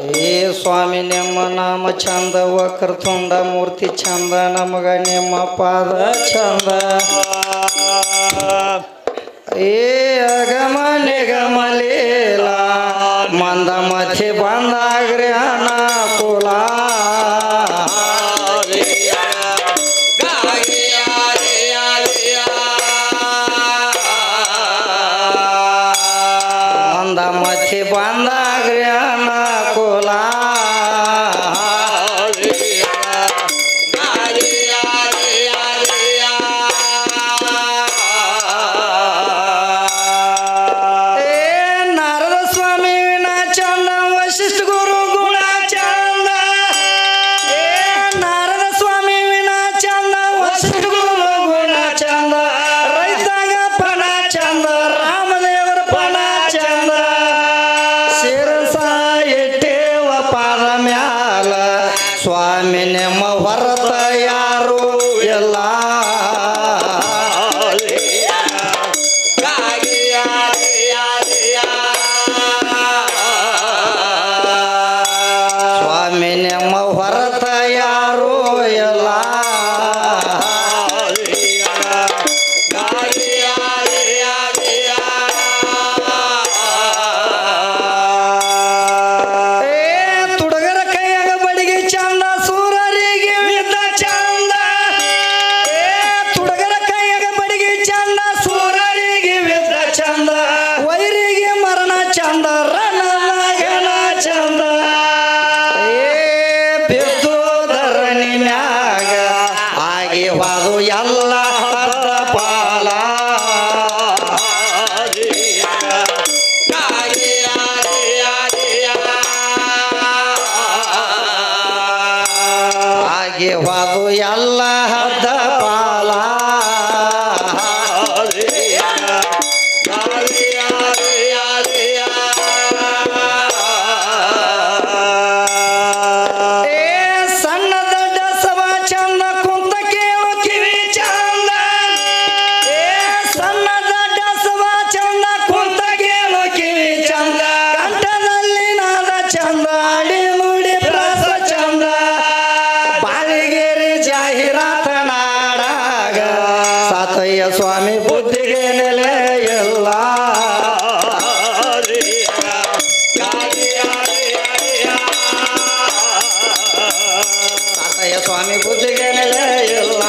ಏ ಸ್ವಾಮಿ ನಿಮ್ಮ ನಾಮ ಚಂದ ವಕ್ರತುಂಡ ಮೂರ್ತಿ ಚಂದ ನಮಗ ನಿಮ್ಮ ಪಾದ ಚಂದ ಏ ಅಗಮ ನಿಗಮ ಲೀಲ ಮಂದ ಮಥಿ ಬಂದಾಗ್ರಿ ಅನಾಕುಲ ಮಂದ ಮಥಿ ಬಂದಾಗ್ರಿ ಅನಾಕುಲ ಸ್ವಾಮಿ ನಿಮ್ಮ ಹೊರತ ಯಾರು ಎಲ್ಲ ಸ್ವಾಮಿ ನಿಮ್ಮ ಹೊರತ ಯಾರು ಎಲ್ಲ ವಾದು ಎಲ್ಲ ಪಾಲ ಹಾಗೆ ವಾದು ಎಲ್ಲ ಹದ್ದ ಪಾಲ ಸ್ವಾಮಿ ಬುದ್ಧಿಗೆ ನೆಲೆ ಎಲ್ಲ ಸಾತಯ್ಯ ಸ್ವಾಮಿ ಬುದ್ಧಿಗೆ ನೆಲೆ ಎಲ್ಲ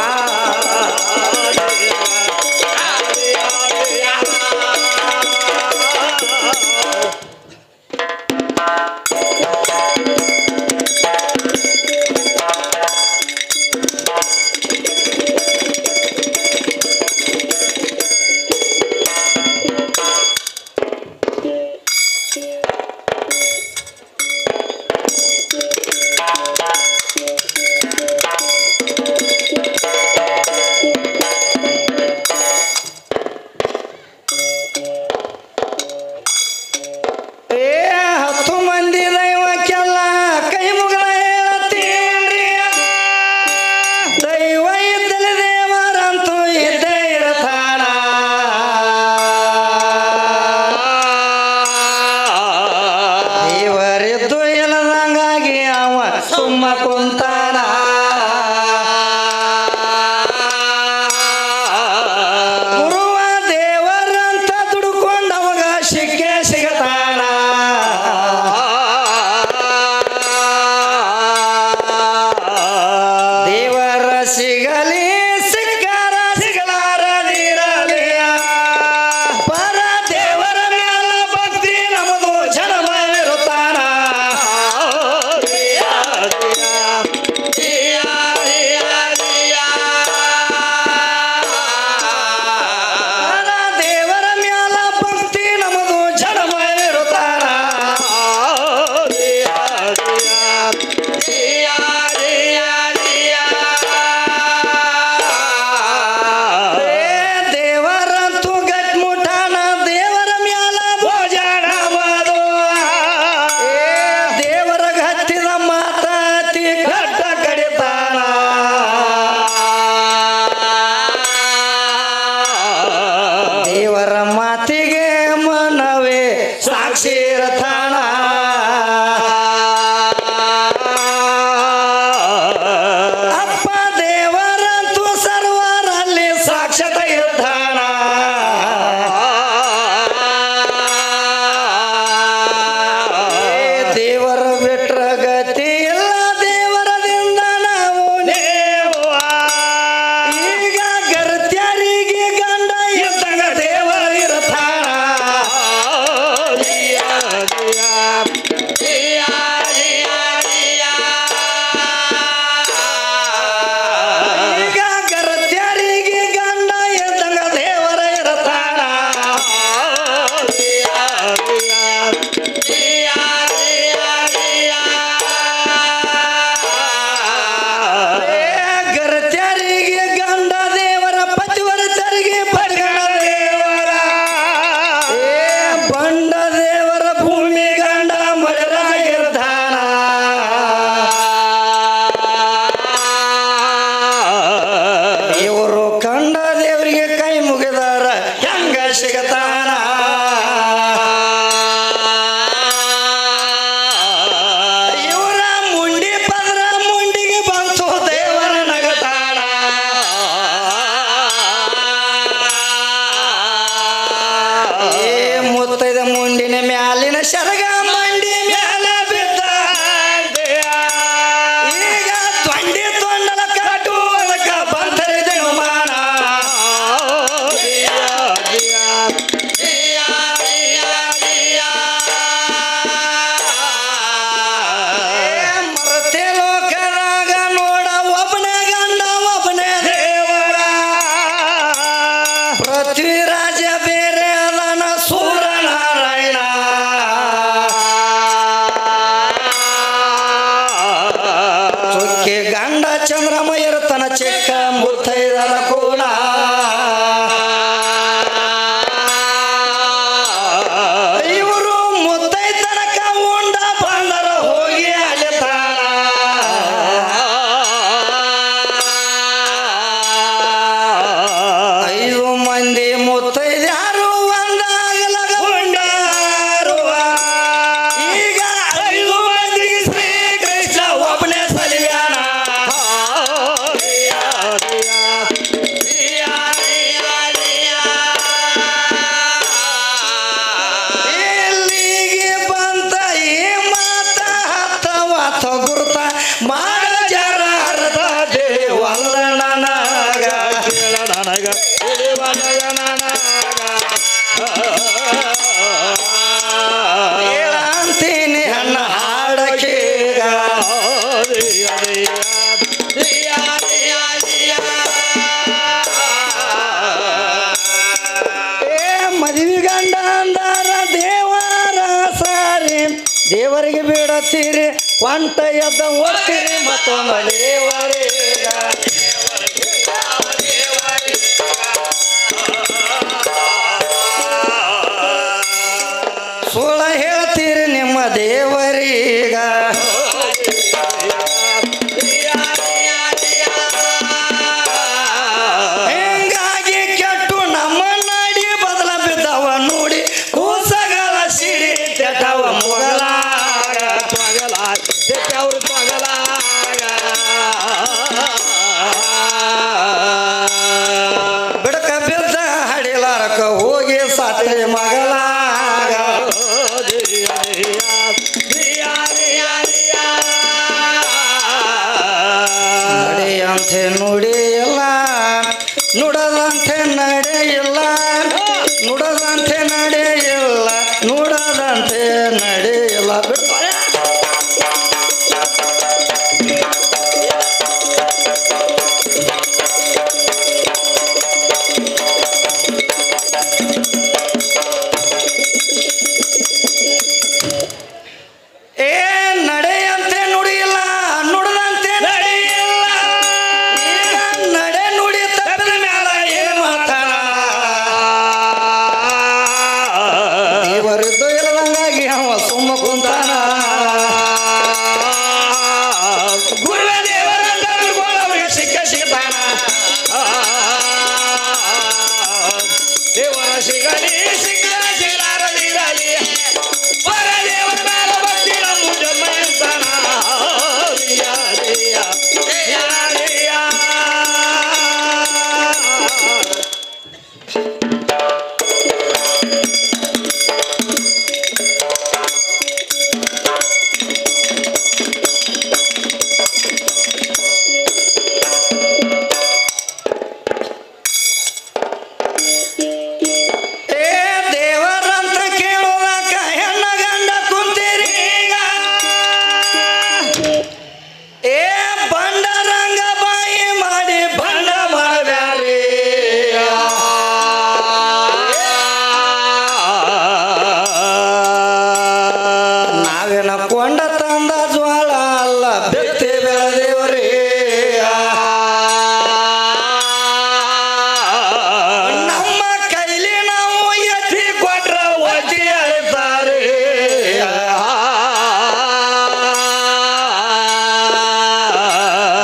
ಸುಮ್ಮ ಕುಂತಾನ ಗುರುವ ದೇವರಂತ ದುಡ್ಕೊಂಡವಾಗ ಸಿಕ್ಕೆ ಸಿಗತಾನ ದೇವರ ಸಿಗಲಿ ಸಿಕ್ಕಾರ ಸಿಗಲಾರದಿರಲಿಯ ಪರ ದೇವರ ಮ್ಯಾಲ ಭಕ್ತಿ ನಮದು ಜನ್ಮ ಇರುತ್ತಾನ ಈಗ ಗರತ್ಯಾರಿಗೆ ಗಂಡ ಎದ್ದಂಗ ದೇವರ ಇರತಾನ ಗರತ್ಯಾರಿಗೆ ಗಂಡ ದೇವರ ಪತಿವರತರಿಗೆ ಪಡ್ಗಣ ದೇವರ ಬಂಡ ದೇವರ ಭೂಮಿ ಗಂಡ ಮಳೆರಾಗಿರ್ತಾನ ಇವರು ಕಂಡ ದೇವರಿಗೆ ಕೈ ಮುಗಿದಾರ ಹೆಂಗ ಸಿಗತಾನ ಇವರ ಮುಂಡಿ ಪದ್ರ ಮುಂಡಿಗೆ ಬಂತು ದೇವರ ನಗತಾನ ಏ ಮುತ್ತೈದ ಮುಂಡಿನ ಮ್ಯಾಲಿನ ಶರಗ ಮಂಡಿ ಮ್ಯಾಲ ಬಿದ್ದ ಈಗ ತೊಂಡಿ ತೊಂಡಲ ಕಾಟು ಅದಕ್ಕ ಬಂದರಿದೆ ಮಾನ ಮರತೆ ಲೋಕದಾಗ ನೋಡ ಒಬ್ಬನೇ ಗಂಡ ಒಬ್ಬನೇ ದೇವರ ಪೃಥ್ವಿರಾಜ ಬೇರೆ ಅದನ ಸೂರನಾರಾಯಣ ಚುಕ್ಕಿ ಗಂಡ ಚಂದ್ರಮ ಇರುತ್ತನ ಚಿಕ್ಕ ಮುತ್ತೈದರ ಕೋಣ ಇವರು ಮುತ್ತೈದನಕ ಉಂಡ ಬಂದರ ಹೋಗಿ ಅಲಿತಾನ ಐದು ಮಂದಿ ಮುತ್ತೈದ್ಯಾರು ಒಂದಾಗಲಗ ಉಂಡಾರುವ ಈಗ ಐದು ಮಂದಿಗೆ ಶ್ರೀ ಕೃಷ್ಣ ಒಬ್ಬನೇ ಸಲಿಯಾನ ಇಲ್ಲಿಗೆ ಬಂತ ಈ ಮಾತ ಹತ್ತವಾತ ಗುರುತ ಮಾಡ ಜರ ಅರ್ಧ ದೇವಲ್ಲ ನನಗ ಕೇಳ ನನಗ ಅಂತೀನಿ ಅನ್ನ ಹಾಡಕೀಗ ಮದುವೆ ಗಂಡ ಅಂದಾರ ದೇವರ ಸಾರಿ ದೇವರಿಗೆ ಬಿಡತ್ತೀರಿ ಒಂಟ ಎದ್ದ ಓದ್ತೀರಿ ಮತ್ತೊಂದು ದೇವರೀಗ ಸುಳ್ಳ ಹೇಳ್ತೀರಿ ನಿಮ್ಮ ದೇವರೀಗ ಹಿಂಗಾಗಿ ಕೆಟ್ಟು ನಮ್ಮ ನಡಿ ಬದಲ ಬಿದ್ದವ ನೋಡಿ ಕೂಸಗಳ ಸಿಡಿ ತೆಟವ ಮೊಗಲಾಗ ತೆಟ್ಟವ್ರು ತೊಗಲಾಗ ಬಿಡಕ ಬಿದ್ದ ಹಡಿಲಾರಕ ಹೋಗಿ ಸಾತ್ರೆ ಮಗಳಾಗ ನಡೆಯಂತೆ ನುಡಿಯಿಲ್ಲ ನುಡದಂತೆ ನಡೆಯಿಲ್ಲ ನುಡದಂತೆ ನಡೆಯಿಲ್ಲ ನುಡದಂತೆ ನಡೆಯಿಲ್ಲ ಬಿಟ್ಟು ಏ ನಡೆಯಂತೆ ನುಡಿಯಿಲ್ಲ ನುಡದಂತೆ ನಡೆಯಿಲ್ಲ ಈಗ ನಡೆ ನುಡಿ ತಪ್ಪಿದ ಮ್ಯಾಲ ಏನು ಮಾತಾಡ ಇವರಿದ್ದು ಇಲ್ಲದಂಗಾಗಿ ಅವ ಸುಮ್ಮ ಕುಂತಾನ ಗುರುವೇ ದೇವರಂತ ಅವರಿಗೆ ಸಿಕ್ಕ ಸಿಗ್ತಾನ ದೇವರ ಸಿಗಲಿ ಸಿಕ್ಕ ಸಿಗಲಾರದಿರಲಿ ಪರ ದೇವರ ಮೇಲೆ ಬಂದಿರ ಮುಂದೆ ಮಾವಿನ ಕೊಂಡ ತಂದ ಜ್ವಾಳ ಅಲ್ಲ ಬೆತ್ತಿ ಬೆಳೆದೇವ್ರಿ ನಮ್ಮ ಕೈಲಿ ನಾವು ಎತ್ತಿ ಕೊಟ್ರ ಒತ್ತಿ ಅಳ್ತಾರೆ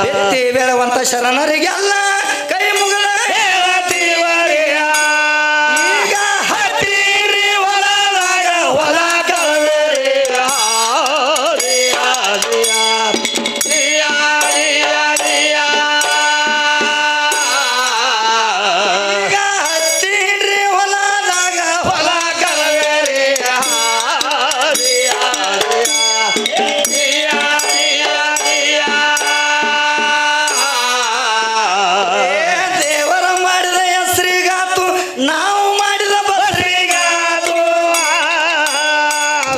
ಬೆತ್ತಿ ಬೆಳೆವಂತ ಶರಣರಿಗೆಲ್ಲ ಕೈ ಮುಗಿದ ಹೇಳತೀವರಿ ಈಗ ಹತ್ತಿರಿ ಹೊಲದಾಗ ಹೊಲ ಕಳವೇರಿ ಈಗ ಹತ್ತಿರಿ ಹೊಲದಾಗ ಹೊಲ ಕಳವೇರಿ ದೇವರ ಮಾಡಿದ ಹೆಸರಿಗಾತು ನಾವು ಮಾಡಿದ ಬಸರಿಗಾತು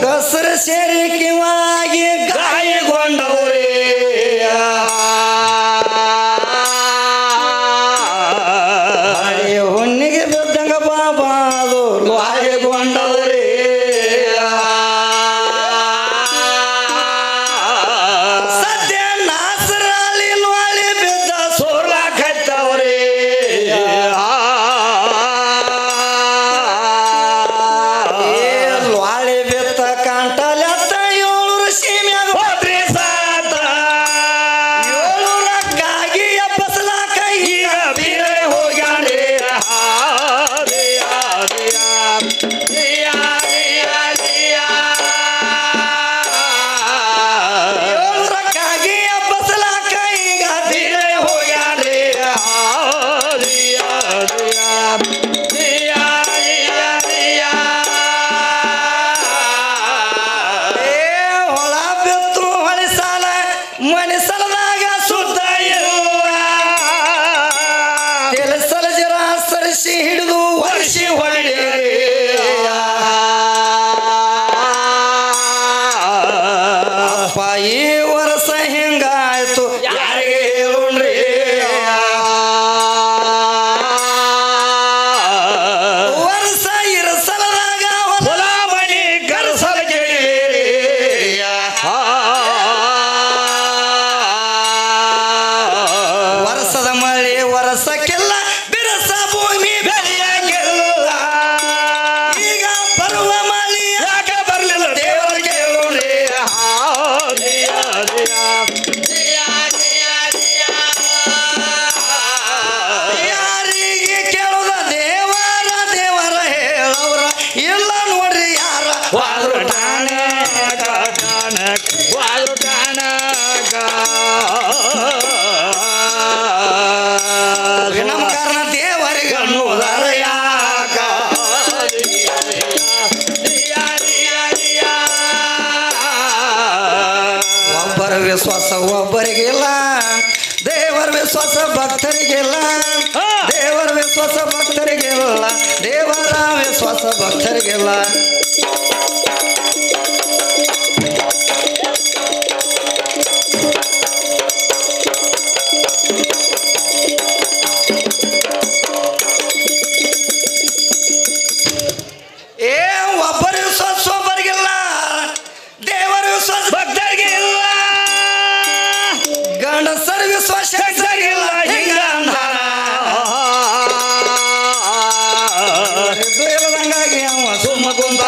ದಸರು ಸೇರಿ ಕಿವಾಗಿ ಗಾಯಗೊಂಡವ್ರಿ ಹುಣ್ಣಿಗೆ ಬಿದ್ದಂಗ ಬಾಬಾ ಅದು ಗಾಯಗೊಂಡವ್ರಿ ಸದ್ಯ ನಾಸರಾಲಿ ಲೋಳಿ ಬಿದ್ದ ಸೋರ್ಲಾಕತ್ತವ್ರಿ ಲೋಳಿ ಬಿತ್ತ ಕಂಟಲೆತ್ತ 700 ಸೀಮ್ಯಾಗ ಹೋದ್ರಿ ಸಾತ 700 ಗಾಗಿ ಎಬ್ಬಸಲಾಕ ಈಗ ಬೀರೆ ಹೋಗ್ಯಾನ್ರಿ ಏಳುರಕ್ಕಾಗಿ ಎಬ್ಬಸಲಾಕ ಈಗ ಬೀರೆ ಹೋಗ್ಯಾನ್ರಿ ಹೊಳ ಬಿತ್ತು ಹೊಳಿಸಾಲ ಮಣಿಸಲದಾಗ ಸುದ್ದ ಇಲ್ಲ ಕೆಲಸಲ ಜರ ಸರಿಸಿ ಹಿಡಿದು ವರ್ಷಿ ಹೊಡಿರಿ ಅಪ್ಪ ಈ ವರ್ಷ ಹಿಂಗಾಯ್ತು ಯಾರಿಗೆ ಹೇಳುಣ್ರಿ ವರ್ಷ ಇರಸಲದಾಗ ಹೊಲ ಮನಿ ಕರಸಲ ಕೇಳಿರಿ ವರ್ಷದ ಮಳೆ ವರ್ಷಕ್ಕೆಲ್ಲ ಬಿರಸ ಭೂಮಿ ಬೆಳೆಯಂಗಿಲ್ಲ ಈಗ ಬರುವ ಮಳೆ ಯಾಕೆ ಬರಲಿಲ್ಲ ದೇವರ ಕೇಳೋಣ್ರಿ ಯಾರಿಗೆ ಕೇಳುದ ದೇವರ ಹೇಳವ್ರ ಇಲ್ಲ ನೋಡ್ರಿ ಯಾರ ವಾದ್ರು ನಮ್ಮ ಕಾರಣ ದೇವರಿಗೆ ಅನ್ನೋದಾರ ಯಾಕ ಒಬ್ಬರ ವಿಶ್ವಾಸ ಒಬ್ಬರಿಗಿಲ್ಲ ದೇವರ ವಿಶ್ವಾಸ ಭಕ್ತರಿಗಿಲ್ಲ ದೇವರ ವಿಶ್ವಾಸ ಭಕ್ತರಿಗಿಲ್ಲ ದೇವರ ವಿಶ್ವಾಸ ಭಕ್ತರಿಗಿಲ್ಲ ಒಬ್ಬರ ವಿಶ್ವಾಸ ಒಬ್ಬರಿಗಿಲ್ಲ ದೇವರ ವಿಶ್ವಾಸ ಭಕ್ತರಿಗಿಲ್ಲ ಗಂಡಸರ ವಿಶ್ವಾಸ ಹೆಸರಿಗಿಲ್ಲ ಹಿಂಗ ಹಂಗಾಗಿ ಅವ ಸುಮ್ಮ ಕುಂತ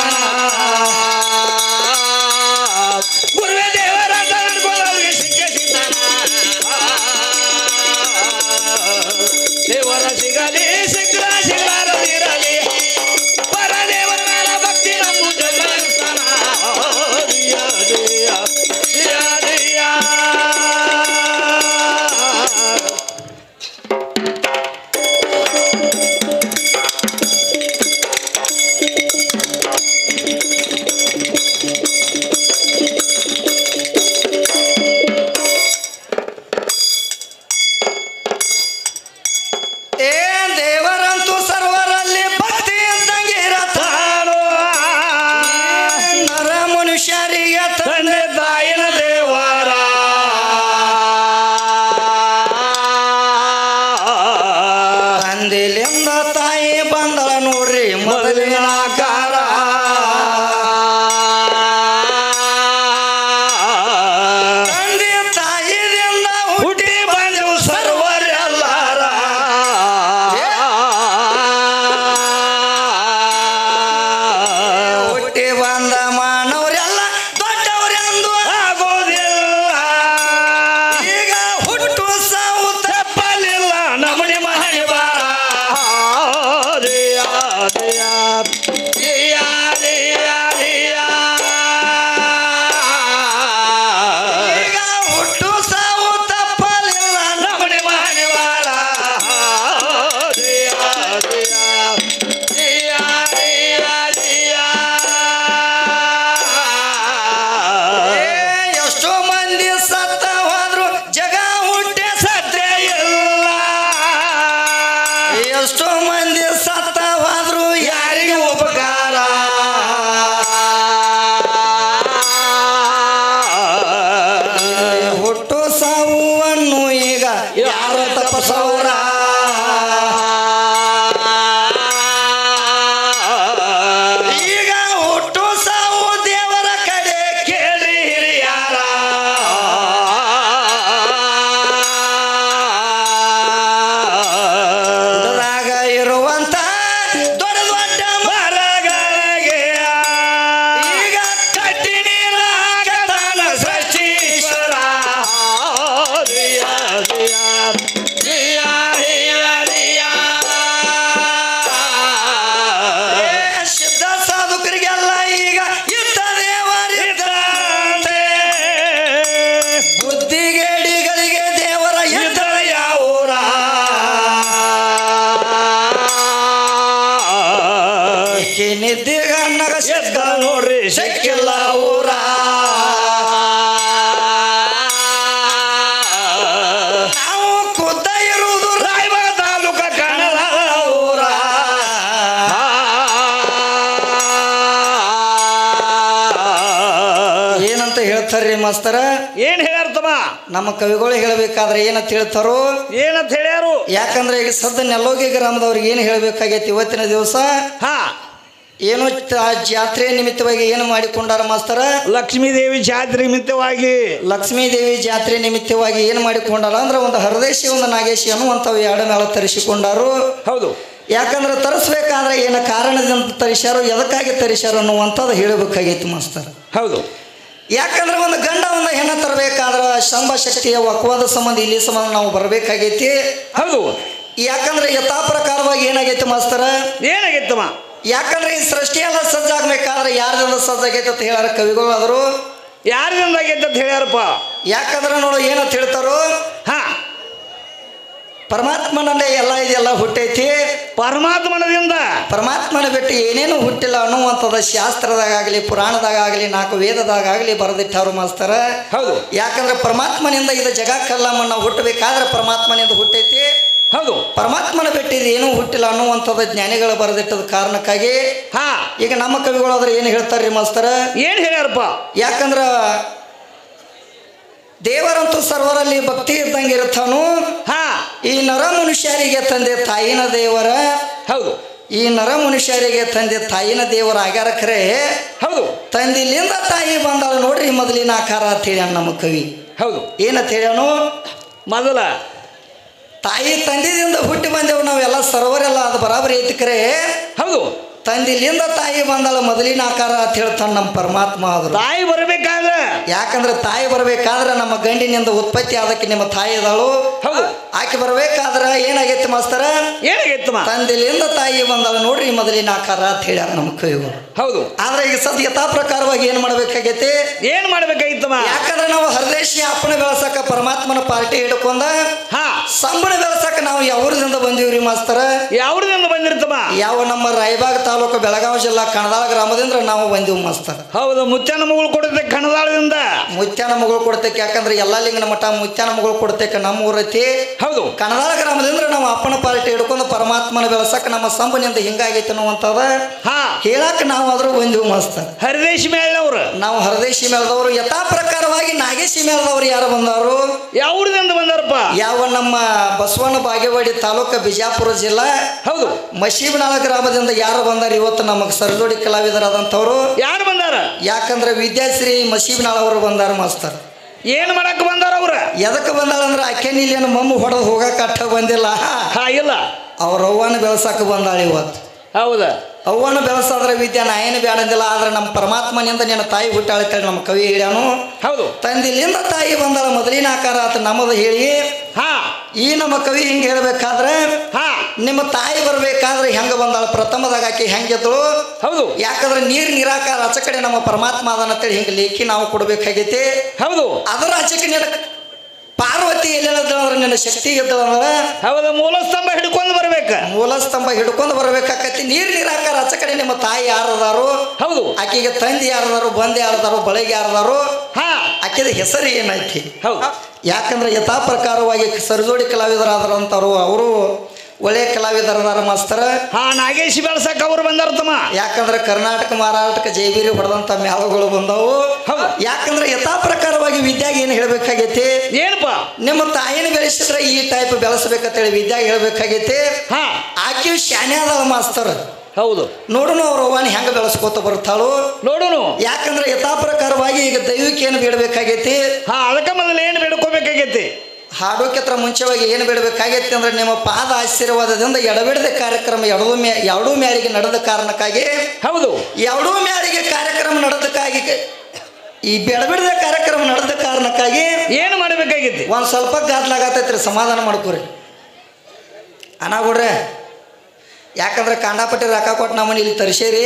ಹೇಳ್ತಾರ್ರಿ ಮಾಸ್ತರ. ಏನ್ ಹೇಳ್ಯಾರ್ತಮ್ಮ? ನಮ್ಮ ಕವಿಗಳು ಹೇಳಬೇಕಾದ್ರೆ ಏನಂತ ಹೇಳ್ತಾರೋ, ಏನಂತ ಹೇಳ್ಯಾರು? ಯಾಕಂದ್ರೆ ಈಗ ಸದ್ದ ನೆಲ್ಲೋಗಿ ಗ್ರಾಮದವ್ರಿಗೆ ಏನು ಹೇಳಬೇಕಾಗೈತಿ ಇವತ್ತಿನ ದಿವಸ. ಹಾ, ಏನು ಜಾತ್ರೆ ನಿಮಿತ್ತವಾಗಿ ಏನು ಮಾಡಿಕೊಂಡಾರ ಮಾಸ್ತರ? ಲಕ್ಷ್ಮೀ ದೇವಿ ಜಾತ್ರೆ ನಿಮಿತ್ತವಾಗಿ, ಲಕ್ಷ್ಮೀ ದೇವಿ ಜಾತ್ರೆ ನಿಮಿತ್ತವಾಗಿ ಏನು ಮಾಡಿಕೊಂಡಾರ ಅಂದ್ರೆ ಒಂದು ಹರದೇಶಿ ಒಂದು ನಾಗೇಶಿ ಅನ್ನುವಂಥವು ಎರಡು ಮೇಳ ತರಿಸಿಕೊಂಡಾರು. ಹೌದು. ಯಾಕಂದ್ರೆ ತರಿಸ್ಬೇಕಾದ್ರೆ ಏನು ಕಾರಣದಿಂದ ತರಿಸ್ಯಾರೋ, ಎದಕ್ಕಾಗಿ ತರಿಸ್ಯಾರೋ ಅನ್ನುವಂಥದ್ದು ಹೇಳಬೇಕಾಗೈತಿ ಮಾಸ್ತರ. ಹೌದು. ಯಾಕಂದ್ರೆ ಒಂದು ಗಂಡ ಒಂದು ಹೆಣ್ಣ ತರಬೇಕಾದ್ರೆ ಶಂಭ ಶಕ್ತಿಯ ಒಕ್ಕವಾದ ಸಂಬಂಧ ಇಲ್ಲಿ ಸಂಬಂಧ ನಾವು ಬರಬೇಕಾಗೈತಿ. ಹೌದು. ಯಾಕಂದ್ರೆ ಯಥಾ ಪ್ರಕಾರವಾಗಿ ಏನಾಗೈತಿ ಮಾಸ್ತರ? ಏನಾಗೈತಮ್ಮ? ಯಾಕಂದ್ರೆ ಈ ಸೃಷ್ಟಿಯೆಲ್ಲ ಸಜ್ಜಾಗಬೇಕಾದ್ರೆ ಯಾರ್ದಿಂದ ಸಜ್ಜಾಗೈತೆ ಅಂತ ಹೇಳಾರ ಕವಿಗಳು. ಆದರು ಯಾರಿಂದ ಆಗೈತೆ ಅಂತ ಹೇಳ್ಯಾರಪ್ಪ. ಯಾಕಂದ್ರೆ ನೋಡು ಏನಂತ ಹೇಳ್ತಾರೋ, ಹಾ, ಪರಮಾತ್ಮನಲ್ಲೇ ಎಲ್ಲ ಇದೆಲ್ಲ ಹುಟ್ಟೈತಿ. ಪರಮಾತ್ಮನದಿಂದ ಪರಮಾತ್ಮನ ಬಿಟ್ಟು ಏನೇನು ಹುಟ್ಟಿಲ್ಲ ಅನ್ನುವಂಥದ್ದು ಶಾಸ್ತ್ರದಾಗಲಿ ಪುರಾಣದಾಗಲಿ 4 ವೇದದಾಗಲಿ ಬರೆದಿಟ್ಟಾರು ಮಾಸ್ತರ. ಹೌದು. ಯಾಕಂದ್ರೆ ಪರಮಾತ್ಮನಿಂದ ಇದು ಜಗಕ್ಕೆಲ್ಲ ನಾವು ಹುಟ್ಟಬೇಕಾದ್ರೆ ಪರಮಾತ್ಮನಿಂದ ಹುಟ್ಟೈತಿ. ಹೌದು. ಪರಮಾತ್ಮನ ಬಿಟ್ಟಿದ್ದು ಏನೂ ಹುಟ್ಟಿಲ್ಲ ಅನ್ನುವಂಥದ್ದು ಜ್ಞಾನಿಗಳು ಬರೆದಿಟ್ಟದ ಕಾರಣಕ್ಕಾಗಿ ಹಾ, ಈಗ ನಮ್ಮ ಕವಿಗಳಾದ್ರೆ ಏನು ಹೇಳ್ತಾರ್ರಿ ಮಾಸ್ತರ? ಏನ್ ಹೇಳ್ಯಾರಪ್ಪ? ಯಾಕಂದ್ರ ದೇವರಂತೂ ಸರ್ವರಲ್ಲಿ ಭಕ್ತಿ ಇದ್ದಂಗೆ ಇರ್ತಾನು. ಹಾ, ಈ ನರ ಮನುಷ್ಯರಿಗೆ ತಂದೆ ತಾಯಿನ ದೇವರ. ಹೌದು. ಈ ನರ ಮನುಷ್ಯರಿಗೆ ತಂದೆ ತಾಯಿನ ದೇವರ ಆಗ್ಯಾರ ಖರೆ. ಹೌದು. ತಂದಿಲಿಂದ ತಾಯಿ ಬಂದಾಳ ನೋಡ್ರಿ ಮೊದಲಿನ ಆಕಾರ ಅಂತ ಹೇಳ್ಯಾನ ನಮ್ಮ ಕವಿ. ಹೌದು. ಏನಂತ ಹೇಳ್ಯಾನು? ಮೊದಲ ತಾಯಿ ತಂದಿದಿಂದ ಹುಟ್ಟಿ ಬಂದೆವು ನಾವೆಲ್ಲ ಸರ್ವರೆಲ್ಲ ಅದು ಬರಾಬರಿ ಐತಿ ಖರೆ. ಹೌದು. ತಂದಿಲಿಂದ ತಾಯಿ ಬಂದಾಳ ಮೊದಲಿನ ಆಕಾರ ಅಂತ ಹೇಳ್ತಾನೆ ನಮ್ಮ ಪರಮಾತ್ಮ. ಆದ್ರು ತಾಯಿ ಬರಬೇಕಾದ್ರೆ, ಯಾಕಂದ್ರೆ ತಾಯಿ ಬರಬೇಕಾದ್ರೆ ನಮ್ಮ ಗಂಡಿನಿಂದ ಉತ್ಪತ್ತಿ ಆದಕ್ಕೆ ನಿಮ್ಮ ತಾಯಿ ಇದಾಳು. ಹೌದು. ಆಕೆ ಬರಬೇಕಾದ್ರೆ ಏನಾಗೈತಿ ಮಾಸ್ತರ? ಏನಾಗೈತಮ್ಮ? ತಂದಿಲಿಂದ ತಾಯಿ ಬಂದಾಳ ನೋಡ್ರಿ ಮೊದಲಿನ ಆಕಾರ ಅಂತ ಹೇಳ್ಯಾರ ನಮ್ಮ ಕವಿಗಳು. ಹೌದು. ಆದ್ರೆ ಈಗ ಸದ್ ಯಥಾ ಪ್ರಕಾರವಾಗಿ ಏನ್ ಮಾಡ್ಬೇಕಾಗೈತಿ? ಏನ್ ಮಾಡ್ಬೇಕಾಗಿತ್ತಮ್ಮ? ಯಾಕಂದ್ರೆ ನಾವು ಹರದೇಶಿ ಅಪ್ಪನ ಬೆಳಸಕ ಪರಮಾತ್ಮನ ಪಾರ್ಟಿ ಹಿಡ್ಕೊಂಡ ಹಾ, ಸಂಬಳ ಬೆಳಸಕ ನಾವು ಯಾವ್ರಿಂದ ಬಂದೀವ್ರಿ ಮಾಸ್ತರ? ಯಾವ್ರಿಂದ ಬಂದಿರ್ತಮ್ಮ? ಯಾವ ನಮ್ಮ ರಾಯಬಾಗ ತಾಲೂಕು ಬೆಳಗಾವಿ ಜಿಲ್ಲಾ ಕಣದಾಳ ಗ್ರಾಮದಿಂದ ನಾವು ಬಂದೀವಿ ಮಾಸ್ತರ. ಹೌದು. ಮುತ್ಯಾನ ಮಗಳು ಕೊಡುತ್ತೆ ಕಣದಾಳದಿಂದ. ಮುತ್ಯಾನ ಮಗಳು ಕೊಡ್ತೇಕೆ. ಯಾಕಂದ್ರೆ ಎಲ್ಲಾ ಲಿಂಗನ ಮಠ ಮುತ್ಯಾನ ಮಗಳು ಕೊಡ್ತೇಕೆ ನಮ್ಮ ಊರೈತಿ. ಹೌದು. ಕಣದಾಳ ಗ್ರಾಮದಿಂದ ನಾವು ಅಪ್ಪನ ಪಾರ್ಟಿ ಹಿಡ್ಕೊಂಡು ಪರಮಾತ್ಮನ ಬೆಳಸಕ ನಮ್ಮ ಸಂಬನಿಂದ ಹಿಂಗಾಗೈತೆ ಅನ್ನುವಂಥದ ಹಾ, ಹೇಳಕ್ ನಾವು ಆದ್ರೂ ಬಂದೀವಿ ಮಾಸ್ತರ. ಹರದೇಶಿ ಮೇಳವ್ರು ನಾವು ಹರದೇಶಿ ಮೇಳದವರು. ಯಥಾ ಪ್ರಕಾರವಾಗಿ ನಾಗೇಶಿ ಮೇಳದವರು ಯಾರು ಬಂದವರು? ಯಾವ್ರಿಂದ ಬಂದಾರಪ್ಪ? ಯಾವ ನಮ್ಮ ಬಸವಣ್ಣ ಬಾಗೇವಾಡಿ ತಾಲೂಕು ಬಿಜಾಪುರ ಜಿಲ್ಲಾ. ಹೌದು. ಮಶೀಬನಾಳ ಗ್ರಾಮದಿಂದ ಯಾರು ಬಂದಾರ ಇವತ್ತು ನಮಗೆ ಸರಜೋಡಿ ಕಲಾವಿದರಾದಂಥವ್ರು? ಯಾರು ಬಂದಾರ? ಯಾಕಂದ್ರೆ ವಿದ್ಯಾಶ್ರೀ ಮಶೀಬನಾಳ ಅವರು ಬಂದಾರ ಮಾಸ್ತರ್. ಏನ್ ಮಾಡಕ್ ಬಂದಾರ ಅವ್ರ? ಎದಕ್ಕೆ ಬಂದಾಳಂದ್ರೆ ಅಕ್ಕೇನಿಲ್ಲೇನು ಮಮ್ಮ ಹೊಡೆದು ಹೋಗಕ್ಕೆ ಅಟ್ಟ ಬಂದಿಲ್ಲ. ಹಾ, ಇಲ್ಲ, ಅವ್ರ ಅವ್ವನ ಬೆಳೆಸಕ್ಕೆ ಬಂದಾಳ ಇವತ್ತು. ಹೌದಾ? ಅವ್ವನ ಬೆಳೆಸಾದ್ರೆ ವಿದ್ಯಾ ನಾ ಏನು ಬೇಡಂದಿಲ್ಲ. ಆದ್ರೆ ನಮ್ಮ ಪರಮಾತ್ಮನಿಂದ ನಿನ್ನ ತಾಯಿ ಹುಟ್ಟಾಳ್ತೇಳಿ ನಮ್ಮ ಕವಿ ಹೇಳ್ಯಾನು. ಹೌದು. ತಂದಿಲಿಂದ ತಾಯಿ ಬಂದಾಳ ಮೊದಲಿನ ಆಕಾರ ಆತ ನಮ್ಮದು ಹೇಳಿ. ಹಾ, ಈ ನಮ್ಮ ಕವಿ ಹಿಂಗೆ ಹೇಳ್ಬೇಕಾದ್ರೆ, ಹಾ, ನಿಮ್ಮ ತಾಯಿ ಬರಬೇಕಾದ್ರೆ ಹೆಂಗ ಬಂದಾಳ? ಪ್ರಥಮದಾಗ ಆಕಿ ಹೆಂಗಿದ್ದಳು? ಹೌದು. ಯಾಕಂದ್ರೆ ನಿರಾಕಾರ ಆಚೆ ಕಡೆ ನಮ್ಮ ಪರಮಾತ್ಮ ಅದನ್ನ ಅಂತೇಳಿ ಹಿಂಗೆ ಲೇಖಿ ನಾವು ಕೊಡ್ಬೇಕಾಗೈತಿ. ಹೌದು. ಅದರ ಆಚೆಗೆ ನಿನ್ನ ಪಾರ್ವತಿ ಎಲ್ಲಿದ್ದಳಂದ್ರೆ ನಿನ್ನ ಶಕ್ತಿ ಇದ್ದಳಂದ್ರೆ ಹೌದು. ಮೂಲ ಸ್ತಂಭ ಹಿಡ್ಕೊಂಡು ಬರ್ಬೇಕ. ಮೂಲ ಸ್ತಂಭ ಹಿಡ್ಕೊಂಡು ಬರ್ಬೇಕಾಕತಿ. ನಿರಾಕಾರ ಆಚೆ ಕಡೆ ನಿಮ್ಮ ತಾಯಿ ಯಾರದಾರು? ಹೌದು. ಆಕೆಗೆ ತಂದೆ ಯಾರದಾರು, ಬಂದೆ ಯಾರದಾರು, ಬಳಿಗೆ ಯಾರದಾರು? ಹಾ, ಆಕೆದ ಹೆಸರು ಏನೈತಿ? ಹೌದು. ಯಾಕಂದ್ರೆ ಯಥಾ ಪ್ರಕಾರವಾಗಿ ಸರಜೋಡಿ ಕಲಾವಿದರಾದ್ರಂತವ್ರು ಅವರು ಒಳ್ಳೆ ಕಲಾವಿದರದಾರ ಮಾಸ್ತರ. ಹಾ, ನಾಗೇಶಿ ಬೆಳಸಕ್ ಅವ್ರು ಬಂದಾರ ತಮ್ಮ. ಯಾಕಂದ್ರೆ ಕರ್ನಾಟಕ ಮಹಾರಾಷ್ಟ್ರಕ್ಕೆ ಜೈಬೀರಿ ಹೊಡೆದಂತ ಮ್ಯಾಲಗಳು ಬಂದವು. ಯಾಕಂದ್ರೆ ಯಥಾ ಪ್ರಕಾರವಾಗಿ ವಿದ್ಯಾಗ ಏನು ಹೇಳ್ಬೇಕಾಗೈತಿ? ಏನಪ್ಪ? ನಿಮ್ಮ ತಾಯಿನ ಬೆಳೆಸಿದ್ರೆ ಈ ಟೈಪ್ ಬೆಳೆಸಬೇಕಂತೇಳಿ ವಿದ್ಯಾಗ ಹೇಳ್ಬೇಕಾಗೈತಿ. ಹಾ, ಆಕೆ ಶಾನೆ ಅದಾಳ ಮಾಸ್ತರ್. ಹೌದು. ನೋಡುನು ಅವ್ರ ಅವ್ವನ ಹೆಂಗ ಬೆಳೆಸ್ಕೋತ ಬರ್ತಾಳು ನೋಡುನು. ಯಾಕಂದ್ರೆ ಯಥಾ ಪ್ರಕಾರವಾಗಿ ಈಗ ದೈವಕ್ಕೆ ಏನು ಬೇಡಬೇಕಾಗೈತಿ? ಹಾ, ಅದಕ್ಕೆ ಮೊದಲು ಏನು ಬೇಡ್ಕೋಬೇಕಾಗೈತಿ? ಹಾಡೋಕ್ಕಿಂತ ಮುಂಚೆವಾಗಿ ಏನು ಬೇಡಬೇಕಾಗೈತಿ ಅಂದ್ರೆ ನಿಮ್ಮ ಪಾದ ಆಶೀರ್ವಾದದಿಂದ ಎಡಬಿಡದ ಕಾರ್ಯಕ್ರಮ ಎರಡೂ ಮ್ಯಾಳಿಗೆ ನಡೆದ ಕಾರಣಕ್ಕಾಗಿ. ಹೌದು. ಎರಡೂ ಮ್ಯಾಳಿಗೆ ಕಾರ್ಯಕ್ರಮ ನಡೆದಕ್ಕಾಗಿ, ಈ ಬೆಡಬಿಡದ ಕಾರ್ಯಕ್ರಮ ನಡೆದ ಕಾರಣಕ್ಕಾಗಿ ಏನು ಮಾಡಬೇಕಾಗೈತಿ? ಒಂದು ಸ್ವಲ್ಪ ಗಾದ್ಲಾಗತ್ತೈತ್ರಿ, ಸಮಾಧಾನ ಮಾಡ್ಕೊರಿ ಅನಾಗೋಡ್ರೆ. ಯಾಕಂದ್ರೆ ಕಾಂಡಾಪಟ್ಟಿ ರೊಕ್ಕ ಕೊಟ್ಟು ನಮ್ಮನ್ನ ಇಲ್ಲಿ ತರಿಸೇರಿ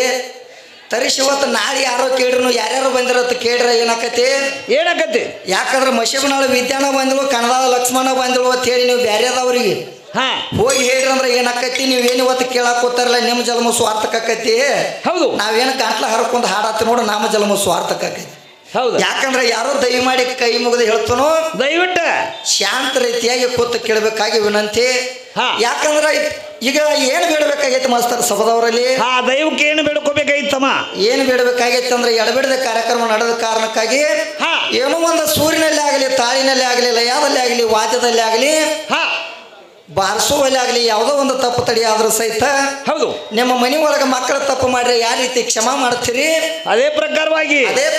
ತರಿಸಿ ಇವತ್ತು ನಾಳೆ ಯಾರೋ ಕೇಳ್ರು ಯಾರ್ಯಾರು ಬಂದಿರತ್ತ ಕೇಳ್ರೆ ಏನಾಕತಿ? ಯಾಕಂದ್ರೆ ಮಶೀಬನಾಳ ವಿದ್ಯಾನ ಬಂದಳು, ಕನ್ನಡ ಲಕ್ಷ್ಮಣ ಬಂದಳು ಅಂತ ಹೇಳಿ ನೀವು ಬ್ಯಾರ್ಯಾದವ್ರಿಗೆ ಹೋಗಿ ಹೇಳ್ರಿ ಅಂದ್ರೆ ಏನಾಕತಿ? ನೀವೇನು ಇವತ್ತು ಕೇಳಾಕ್ ಕೂತಾರಲ್ಲ ನಿಮ್ಮ ಜನ್ಮ ಸ್ವಾರ್ಥಕ್ಕಾಕತಿ. ಹೌದು. ನಾವೇನು ಗಂಟ್ಲ ಹರ್ಕೊಂಡು ಹಾಡತ್ತಿ ನೋಡು ನಮ್ಮ ಜನ್ಮ ಸ್ವಾರ್ಥಕ್ಕಾಕತಿ. ಹೌದು. ಯಾಕಂದ್ರೆ ಯಾರೋ ದಯ ಮಾಡಿ ಕೈ ಮುಗಿದು ಹೇಳ್ತಾನೋ ದಯವಿಟ್ಟು ಶಾಂತ ರೀತಿಯಾಗಿ ಕೂತು ಕೇಳಬೇಕಾಗಿ ವಿನಂತಿ. ಯಾಕಂದ್ರೆ ಈಗ ಏನು ಬೇಡಬೇಕಾಗೈತೆ ಮಾಸ್ತರ್ ಸಭದವರಲ್ಲಿ? ಆ ದೈವಕ್ಕೆ ಏನು ಬೇಡ್ಕೋಬೇಕಾಗಿತ್ತಮ್ಮ? ಏನು ಬೇಡಬೇಕಾಗೈತೆ ಅಂದ್ರೆ ಎಡಬಿಡದ ಕಾರ್ಯಕ್ರಮ ನಡೆದ ಕಾರಣಕ್ಕಾಗಿ ಹಾ. ಏನೋ ಒಂದು ಸೂರಿನಲ್ಲಿ ಆಗಲಿ, ತಾಳಿನಲ್ಲಿ ಆಗಲಿ, ಲಯದಲ್ಲಿ ಆಗಲಿ, ವಾದ್ಯದಲ್ಲಿ ಆಗಲಿ, ಹಾ ಬಾರಿಸುವಲ್ಲಿ ಆಗಲಿ, ಯಾವುದೋ ಒಂದು ತಪ್ಪು ತಡಿ ಆದ್ರೂ ಸಹಿತ ಹೌದು ನಿಮ್ಮ ಮನೆ ಒಳಗೆ ಮಕ್ಕಳ ತಪ್ಪು ಮಾಡ್ರೆ ಯಾವ ರೀತಿ ಕ್ಷಮಾ ಮಾಡ್ತೀರಿ ಅದೇ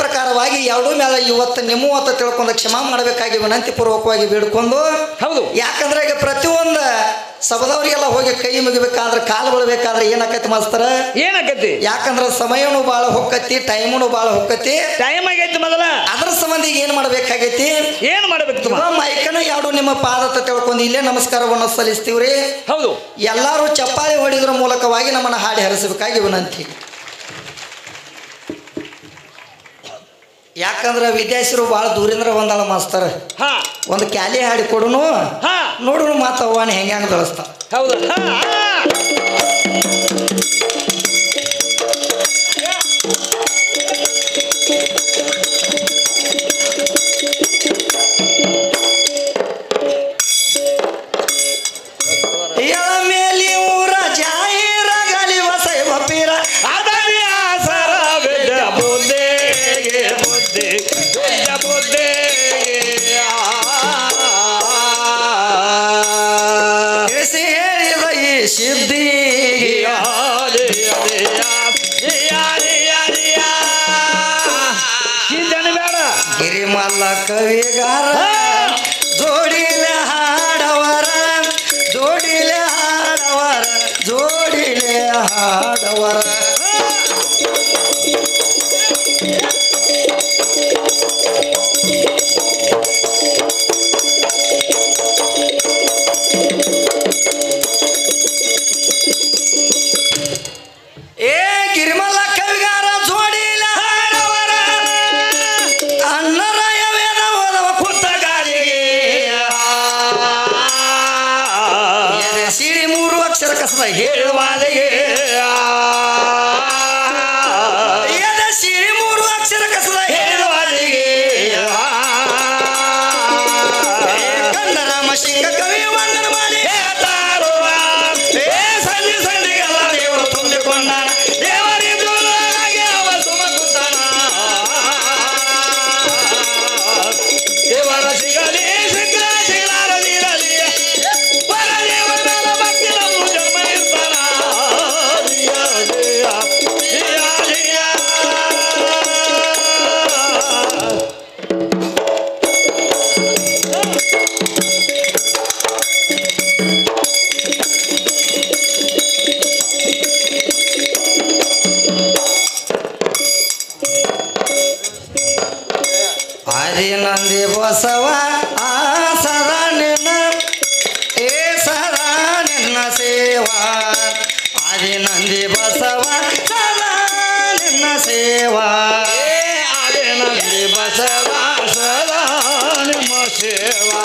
ಪ್ರಕಾರವಾಗಿ ಎರಡೂ ಮೇಲೆ ಇವತ್ತು ನಿಮ್ಮ ತಿಳ್ಕೊಂಡು ಕ್ಷಮಾ ಮಾಡಬೇಕಾಗಿ ವಿನಂತಿ ಪೂರ್ವಕವಾಗಿ ಬೇಡ್ಕೊಂಡು. ಹೌದು. ಯಾಕಂದ್ರೆ ಈಗ ಪ್ರತಿಯೊಂದು ಸಭದವರಿಗೆಲ್ಲ ಹೋಗಿ ಕೈ ಮುಗಿಬೇಕಾದ್ರೆ ಕಾಲು ಬೀಳಬೇಕಾದ್ರೆ ಏನಾಕೈತಿ ಮಾಸ್ತರ? ಏನಾಕತಿ? ಯಾಕಂದ್ರೆ ಸಮಯನು ಭಾಳ ಹೊಕ್ಕತಿ, ಟೈಮನು ಭಾಳ ಹೊಕ್ಕತಿ. ಟೈಮ್ ಆಗೈತಿ ಮೊದಲ. ಅದ್ರ ಸಂಬಂಧಿ ಏನ್ ಮಾಡ್ಬೇಕಾಗೈತಿ? ಏನ್ ಮಾಡ್ಬೇಕು? ಮೈಕನ ಎರಡು ನಿಮ್ಮ ಪಾದತ ತಿಳ್ಕೊಂಡು ಇಲ್ಲೇ ನಮಸ್ಕಾರವನ್ನು ಸಲ್ಲಿಸ್ತೀವ್ರಿ. ಹೌದು. ಎಲ್ಲಾರು ಚಪ್ಪಾಳೆ ಹೊಡಿದ್ರ ಮೂಲಕವಾಗಿ ನಮ್ಮನ್ನ ಹಾಡಿ ಹರಿಸಬೇಕಾಗಿ ವಿನಂತಿ. ಯಾಕಂದ್ರೆ ವಿದ್ಯಾರ್ಥಿರು ಭಾಳ ದೂರಿಂದ ಬಂದಾಳ ಮಾಸ್ತರ್. ಒಂದು ಕ್ಯಾಲಿ ಹಾಡಿ ಕೊಡುನು, ನೋಡುನು ಮಾತು ಅವನ ಹೆಂಗ ಬೆಳೆಸ್ತಾರ. ಹೌದು. ಮೇಲಿ ಊರ ಜಾಯಿರಗಲಿ ವಸೈ ಬಪ್ಪೀರ ಅದರಿ ಆಸರ ಬೆದ್ದ ಬುದ್ಧೆಗೆ ಬುದ್ಧಿ ಬೆದ್ದ ಬುದ್ಧೆಗೆ ತಿಳಿಸಿ ಹೇಳಿದ ಈ ಸಿದ್ಧಿ ಬೇಡ ಗಿರಿಮಲ್ಲ ಕವಿಗಾರ ಜೋಡಿಲೆ ಹಾಡವರ ಜೋಡಿಲೆ ಹಾಡವರ ಜೋಡಿಲೆ ಹಾಡವರ. ಏ ಗಿರಿಮಲ್ಲ ಕವಿಗಾರ ಜೋಡಿಲೆ ಹಾಡವರ ಅನ್ನರಾಯ ವೇದ ಓದವ ಕುತ್ತ ಗಾಳಿಗೆ ಸಿಡಿ ಮೂರು ಅಕ್ಷರ ಕಸದ ಹೇಳುವಾದೆಗೆ ಸಿಡಿ ಮೂರು ಅಕ್ಷರ ಕಸದ ಹೇಳುವಾದೆಗೆ ಕಂದರಾಮ ಶಿಂಗ ಕವಿ ವಂದನ ಮಾಡಿ ಸಂಧಿ ಸಂಧಿಗೆಲ್ಲ ದೇವರು ತುಂಬಿಕೊಂಡ ದೇವರಿದ್ದು ಅವ ಸುಮ ಕುಂತಾನ ದೇವರ ಸಿಗಲಿ ಸಿಗ್ಲ ಸಿಗಲಾರದಿರಲಿ ಪರದೇವರ ಭಕ್ತಿ ನಮ್ಮ ಜನ್ಮ ಇರ್ತಾನ. ಆದಿನಂದಿ ಬಸವ ಆ ಸದಾ ನಿನ್ನ ಏ ಸದಾ ನಿನ್ನ ಸೇವಾ ಆದಿನಂದಿ ಬಸವ ಸದಾ ನಿನ್ನ ಸೇವಾ ಆದಿನಂದಿ ಬಸವ ಸದಾ ನಿಮ್ಮ ಸೇವಾ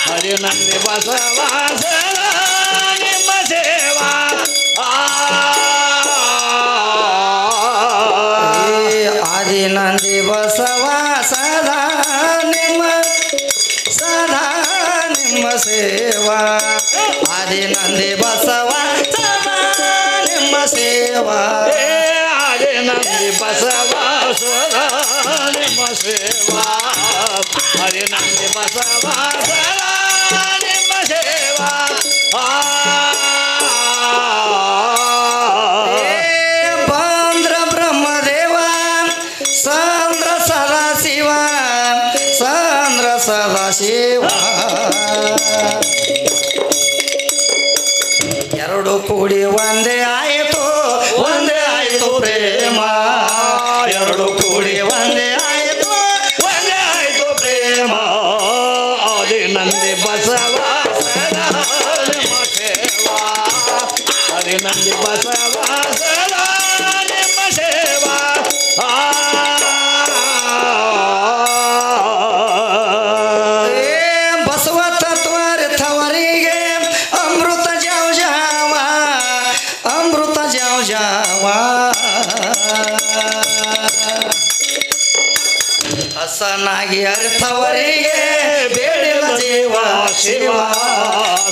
ಆದಿನಂದಿ ಬಸವ ಸದಾ ನಿಮ್ಮ ಸೇವಾ ಆದಿನಂದಿ ಬಸವ ಸದಾ ನಿಮ್ಮ ಸೇವಾ ಆದಿನಂದಿ ಬಸವ ಸದಾ ನಿಮ್ಮ ಸೇವಾ ಆದಿನಂದಿ ಬಸವ ಸದಾ ನಿಮ್ಮ ಸೇವಾ ಆದಿನಂದಿ ಬಸವ ಸದಾ ನಿಮ್ಮ ಸೇವಾ ಬಂದ್ರ ಬ್ರಹ್ಮದೇವ ಸಾಂದ್ರ ಸದಾ ಶಿವ ಸಾಂದ್ರ ಸದಾ ಶಿವ ಎರಡು ಕೂಡಿ ಒಂದೇ ಆಯಿತು ಪ್ರೇಮ ಎರಡು ಕೂಡಿ ಒಂದೇ ಆಯಿತು ಪ್ರೇಮ ಆದಿನಂದಿ ಬಸವ ಸದಾ ನಿಮ್ಮ ಸೇವಾ ಆದಿನಂದಿ ಬಸವ ಸದಾ ನಿಮ್ಮ ಸೇವಾ ಬಸವ ತತ್ವರಿಥವರಿಗೆ ಅಮೃತ ಜಾವ ಜಾವ ಹಸನಾಗಿ ಅರಿತವರಿಗೆ ಬೇಡಿಲ್ಲ ಜೀವ ಶಿವ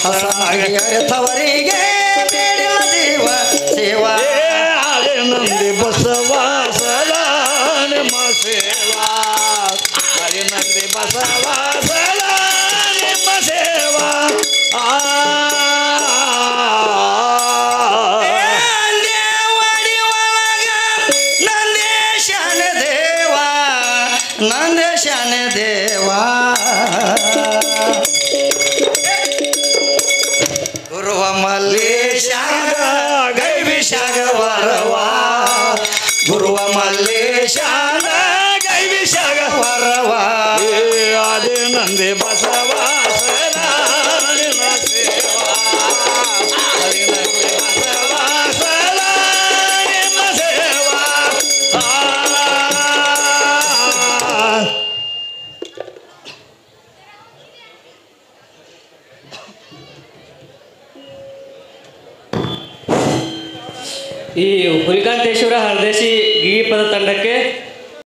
ಹಸನಾಗಿ ಅರಿತವರಿಗೆ ಬೇಡಿಲ್ಲ ಜೀವ ಶಿವ ನಂದಿ ಬಸವ ಸದಾ ನಿಮ್ಮ ಸೇವಾ ಹರಿ ನಂದಿ ಬಸವ ಸದಾ ನಿಮ್ಮ ಸೇವಾ ದೇವಡಿ ಒಳಗ ನಂದೇಶನ ದೇವ ನಂದೇಶನ ದೇವ ಗುರುವ ಮಲ್ಲೇಶಾಗ ಗೈವಿಷಾಗ ವರವಾ ಗುರುವ ಮಲ್ಲೇಶಾಗ ಗೈವಿಷಾಗ ವರವಾ ಆದಿ ನಂದಿ ಬಸವ ಸದಾ ನಿಮ್ಮ ಸೇವಾ ಹರಿ ನಂದಿ ಬಸವ ಸದಾ ನಿಮ್ಮ ಸೇವಾ ಈ ಹುಲಿಕಾಂತೇಶ್ವರ ಹರದೇಶಿ ಗೀಪದ ತಂಡಕ್ಕೆ